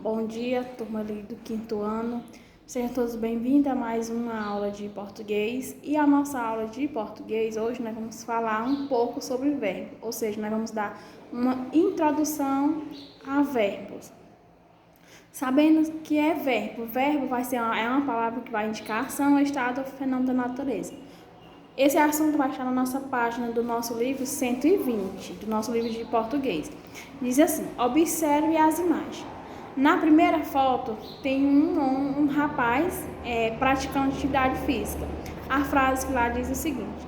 Bom dia, turma ali do quinto ano. Sejam todos bem-vindos a mais uma aula de português. E a nossa aula de português, hoje nós vamos falar um pouco sobre verbo, ou seja, nós vamos dar uma introdução a verbos. Sabendo que é verbo, verbo é uma palavra que vai indicar ação, estado ou fenômeno da natureza. Esse assunto vai estar na nossa página do nosso livro 120, do nosso livro de português. Diz assim: observe as imagens. Na primeira foto tem um rapaz praticando atividade física. A frase que lá diz o seguinte: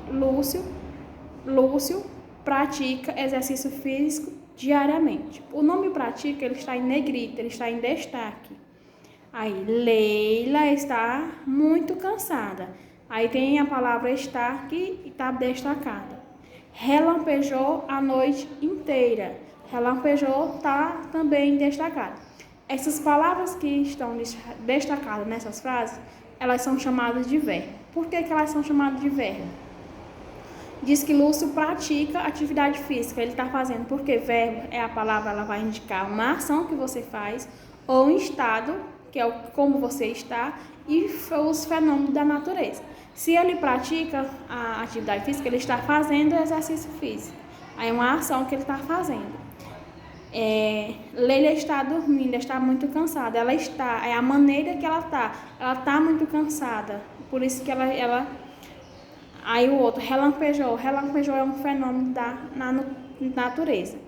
Lúcio pratica exercício físico diariamente. O nome pratica, ele está em negrita, ele está em destaque. Aí, Leila está muito cansada. Aí tem a palavra estar que está destacada. Relampejou a noite inteira. Relampejou está também destacada. Essas palavras que estão destacadas nessas frases, elas são chamadas de verbo. Por que elas são chamadas de verbo? Diz que Lúcio pratica atividade física, ele está fazendo, porque verbo é a palavra, ela vai indicar uma ação que você faz, ou um estado, que é como você está, e os fenômenos da natureza. Se ele pratica a atividade física, ele está fazendo exercício físico. Aí é uma ação que ele está fazendo. Leila está dormindo, está muito cansada. É a maneira que ela está muito cansada. Por isso que ela. Aí o outro, relampejou. Relampejou é um fenômeno na natureza.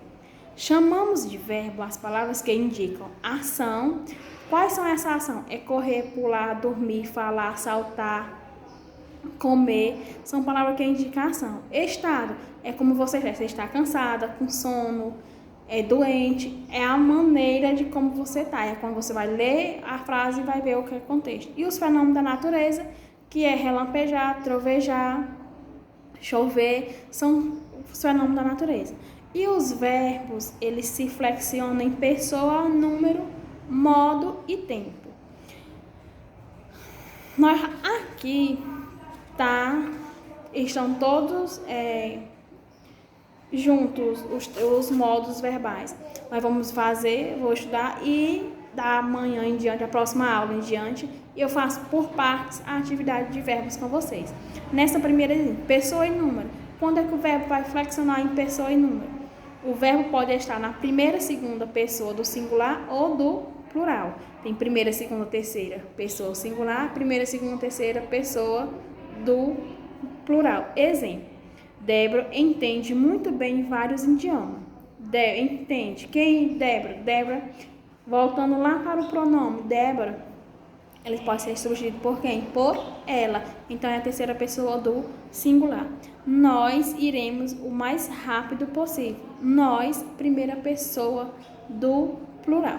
Chamamos de verbo as palavras que indicam ação. Quais são essa ação? É correr, pular, dormir, falar, saltar, comer. São palavras que indicam ação. Estado é como você está cansada, com sono, doente. É a maneira de como você está. É quando você vai ler a frase e vai ver o que é o contexto. E os fenômenos da natureza, que é relampejar, trovejar, chover, são os fenômenos da natureza. E os verbos, eles se flexionam em pessoa, número, modo e tempo. Aqui estão todos juntos os modos verbais. Nós vamos vou estudar e da manhã em diante, a próxima aula em diante, eu faço por partes a atividade de verbos com vocês. Nessa primeira, pessoa e número. Quando é que o verbo vai flexionar em pessoa e número? O verbo pode estar na primeira, segunda pessoa do singular ou do plural. Tem primeira, segunda, terceira pessoa singular, primeira, segunda, terceira pessoa do plural. Exemplo: Débora entende muito bem vários idiomas. Entende. Quem? Débora. Débora, voltando lá para o pronome Débora, ele pode ser substituído por quem? Por ela. Então é a terceira pessoa do singular. Nós iremos o mais rápido possível. Nós, primeira pessoa do plural.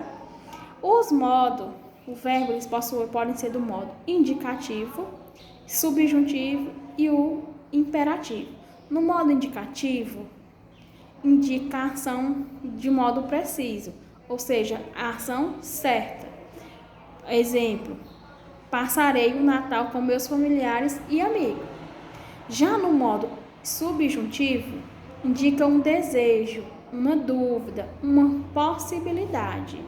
Os modos, o verbo, eles podem ser do modo indicativo, subjuntivo e o imperativo. No modo indicativo, indica a ação de modo preciso, ou seja, a ação certa. Exemplo: passarei o Natal com meus familiares e amigos. Já no modo subjuntivo, indica um desejo, uma dúvida, uma possibilidade.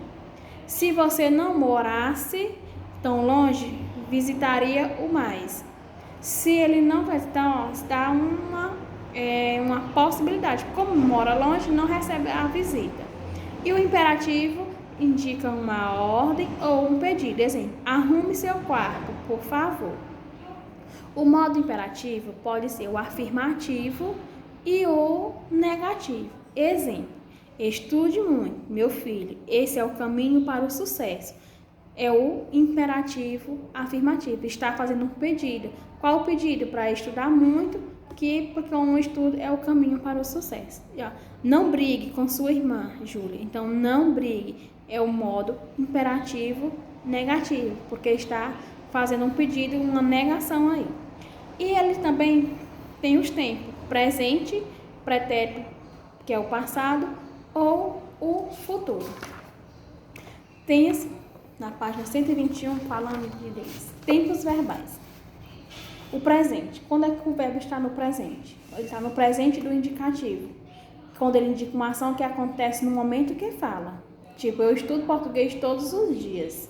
Se você não morasse tão longe, visitaria o mais. Se ele não vai, então, está uma possibilidade. Como mora longe, não recebe a visita. E o imperativo indica uma ordem ou um pedido. Exemplo: arrume seu quarto, por favor. O modo imperativo pode ser o afirmativo e o negativo. Exemplo: estude muito, meu filho. Esse é o caminho para o sucesso. É o imperativo afirmativo. Está fazendo um pedido. Qual o pedido? Para estudar muito, porque um estudo é o caminho para o sucesso. Não brigue com sua irmã, Júlia. Então, não brigue é o modo imperativo negativo, porque está fazendo um pedido, uma negação aí. E ele também tem os tempos: presente, pretérito, que é o passado, ou o futuro. Tem na página 121, falando deles. Tempos verbais. O presente. Quando é que o verbo está no presente? Ele está no presente do indicativo. Quando ele indica uma ação que acontece no momento que fala. Tipo, eu estudo português todos os dias.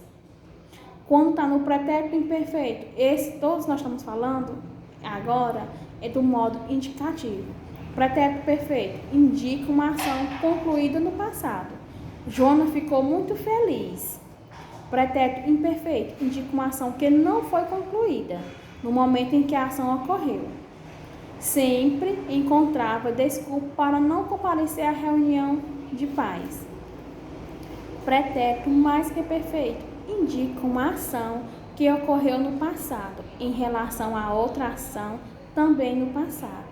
Quando está no pretérito imperfeito, esse todos nós estamos falando agora é do modo indicativo. Pretérito perfeito indica uma ação concluída no passado. Joana ficou muito feliz. Pretérito imperfeito indica uma ação que não foi concluída no momento em que a ação ocorreu. Sempre encontrava desculpa para não comparecer à reunião de pais. Pretérito mais que perfeito indica uma ação que ocorreu no passado em relação a outra ação também no passado.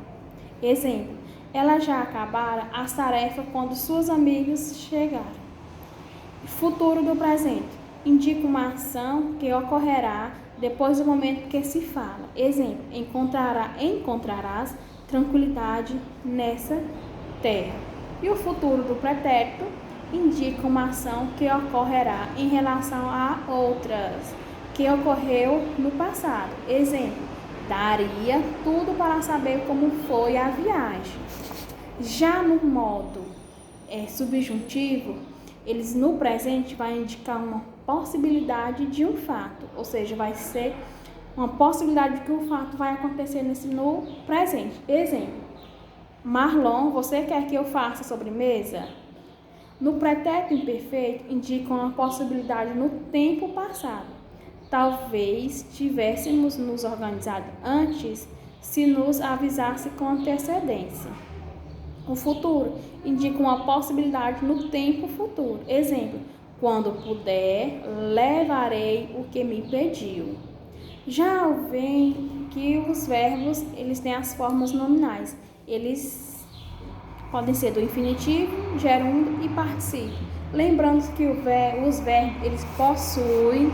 Exemplo, ela já acabara as tarefas quando suas amigas chegaram. Futuro do presente indica uma ação que ocorrerá depois do momento que se fala. Exemplo, encontrarás tranquilidade nessa terra. E o futuro do pretérito indica uma ação que ocorrerá em relação a outras, que ocorreu no passado. Exemplo, daria tudo para saber como foi a viagem. Já no modo subjuntivo, eles no presente vai indicar uma possibilidade de um fato, ou seja, vai ser uma possibilidade de que o fato vai acontecer no presente. Exemplo, Marlon, você quer que eu faça sobremesa? No pretérito imperfeito, indica uma possibilidade no tempo passado. Talvez tivéssemos nos organizado antes se nos avisasse com antecedência. O futuro indica uma possibilidade no tempo futuro. Exemplo, quando puder, levarei o que me pediu. Já vem que os verbos, eles têm as formas nominais. Eles podem ser do infinitivo, gerúndio e particípio. Lembrando que os verbos, eles possuem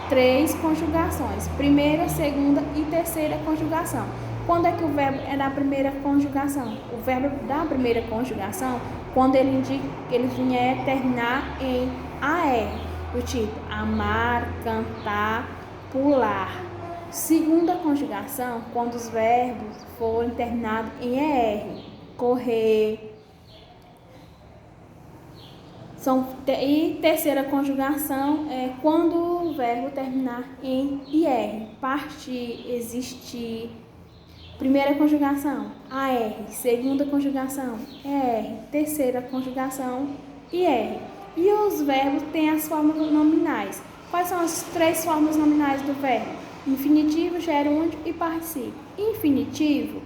3 conjugações. Primeira, segunda e terceira conjugação. Quando é que o verbo é da primeira conjugação? O verbo da primeira conjugação, quando ele vier terminar em AR, do tipo amar, cantar, pular. Segunda conjugação, quando os verbos forem terminados em ER, correr. E terceira conjugação é quando o verbo terminar em IR, partir, existir. Primeira conjugação, AR. Segunda conjugação, ER. Terceira conjugação, IR. E os verbos têm as formas nominais. Quais são as 3 formas nominais do verbo? Infinitivo, gerúndio e particípio. Infinitivo,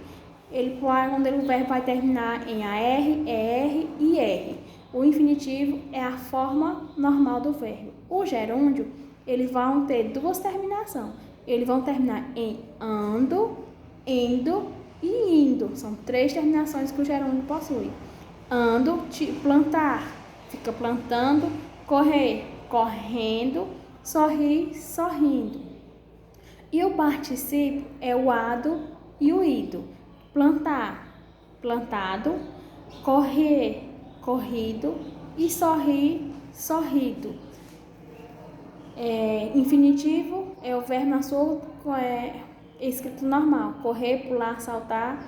quando o verbo vai terminar em AR, ER e IR. O infinitivo é a forma normal do verbo. O gerúndio, eles vão ter 2 terminações. Eles vão terminar em ando, indo e indo. São 3 terminações que o gerúndio possui. Ando, plantar, fica plantando. Correr, correndo. Sorrir, sorrindo. E o particípio é o ado e o ido. Plantar, plantado. Correr, corrido. E sorrir, sorrido. Infinitivo é o verbo na sua escrito normal. Correr, pular, saltar,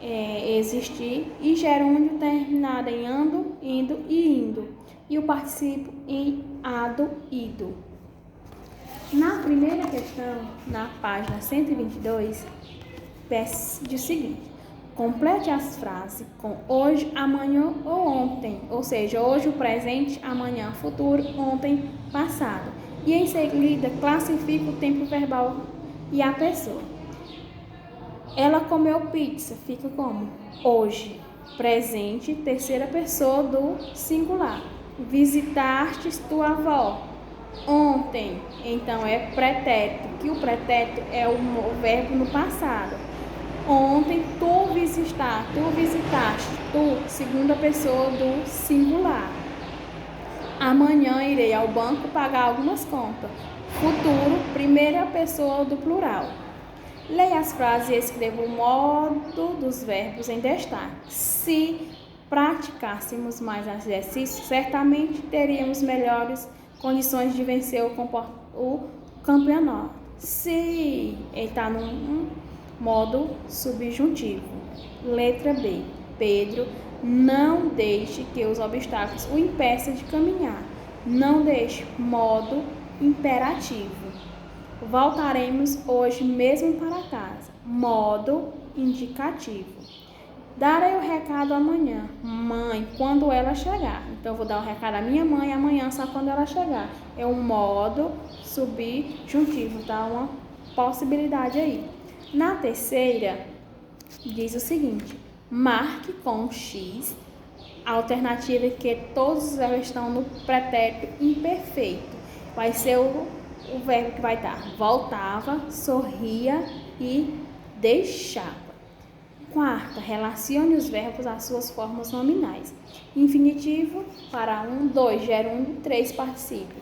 existir. E gerúndio terminado em ando, indo e indo. E o particípio em ado, ido. Na primeira questão, na página 122, diz o seguinte: complete as frases com hoje, amanhã ou ontem. Ou seja, hoje o presente, amanhã futuro, ontem passado. E em seguida, classifica o tempo verbal e a pessoa. Ela comeu pizza, fica como? Hoje. Presente, terceira pessoa do singular. Visitastes tua avó. Ontem. Então é pretérito, que o pretérito é o verbo no passado. Ontem tu visitaste, tu, segunda pessoa do singular. Amanhã irei ao banco pagar algumas contas. Futuro, primeira pessoa do plural. Leia as frases e escreva o modo dos verbos em destaque. Se praticássemos mais exercícios, certamente teríamos melhores condições de vencer o campeonato. Se ele está num modo subjuntivo. Letra B. Pedro Não deixe que os obstáculos o impeçam de caminhar. Não deixe. Modo imperativo. Voltaremos hoje mesmo para casa. Modo indicativo. Darei o recado amanhã, mãe, quando ela chegar. Então, eu vou dar o recado à minha mãe amanhã, só quando ela chegar. É um modo subjuntivo, tá? Uma possibilidade aí. Na terceira, diz o seguinte: marque com X a alternativa que todos os verbos estão no pretérito imperfeito. Vai ser o verbo que vai estar voltava, sorria e deixava. Quarta, relacione os verbos às suas formas nominais. Infinitivo para 1, 2, gerúndio, 3, particípio.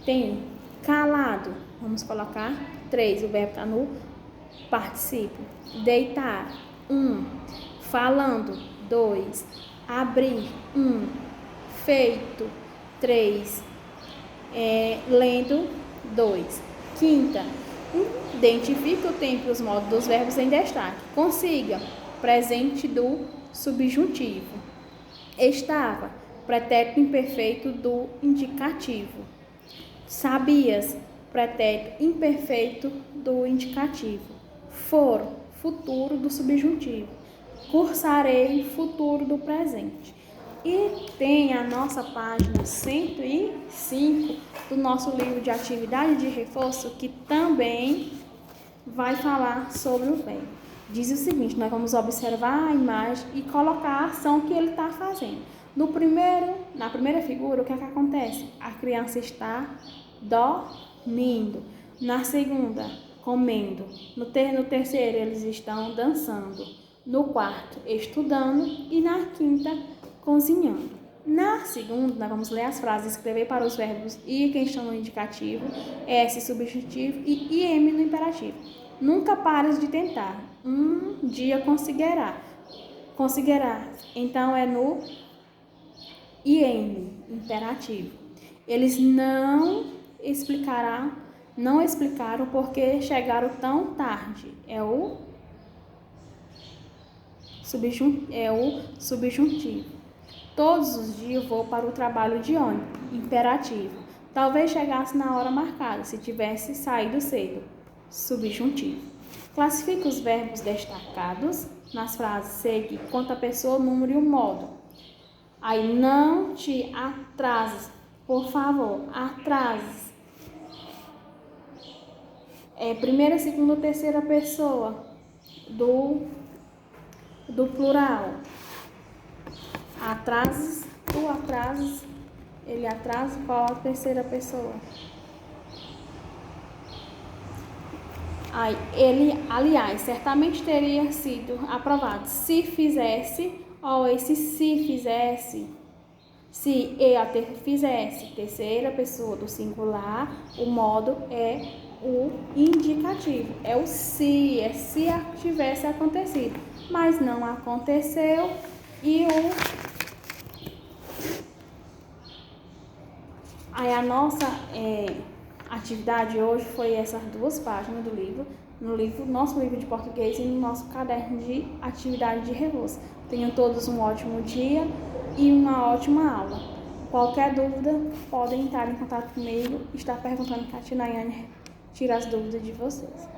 Tem calado, vamos colocar 3, o verbo está no particípio. Deitar, 1. Falando, 2. Abrir, 1. Feito, 3. Lendo, 2. Quinta, identifique o tempo e os modos dos verbos em destaque. Consiga, presente do subjuntivo. Estava, pretérito imperfeito do indicativo. Sabias, pretérito imperfeito do indicativo. For, futuro do subjuntivo. Cursarei, futuro do presente. E tem a nossa página 105 do nosso livro de atividade de reforço, que também vai falar sobre o verbo. Diz o seguinte: nós vamos observar a imagem e colocar a ação que ele está fazendo. Na primeira figura, o que é que acontece? A criança está dormindo. Na segunda, comendo. No terceiro, eles estão dançando. No quarto, estudando. E na quinta, cozinhando. Na segunda, nós vamos ler as frases, escrever para os verbos I quem estão no indicativo, S subjuntivo e IM no imperativo. Nunca pares de tentar. Um dia conseguirá. Então é no IM, imperativo. Eles não explicaram porque chegaram tão tarde. É o subjuntivo. Todos os dias vou para o trabalho de ônibus. Imperativo. Talvez chegasse na hora marcada, se tivesse saído cedo. Subjuntivo. Classifique os verbos destacados nas frases segue quanto a pessoa, número e o modo. Aí, não te atrases. Por favor, atrases. Primeira, segunda, terceira pessoa do plural. Atrases, tu atrases, ele atrasa, qual a terceira pessoa? Aliás, certamente teria sido aprovado se fizesse, ou esse se fizesse, se fizesse, terceira pessoa do singular, o modo é o indicativo, é o se, é se tivesse acontecido, mas não aconteceu e Aí a nossa atividade hoje foi essas duas páginas do livro, nosso livro de português e no nosso caderno de atividade de reforço. Tenham todos um ótimo dia e uma ótima aula. Qualquer dúvida, podem entrar em contato comigo, estar perguntando que a Tia Nayane tira as dúvidas de vocês.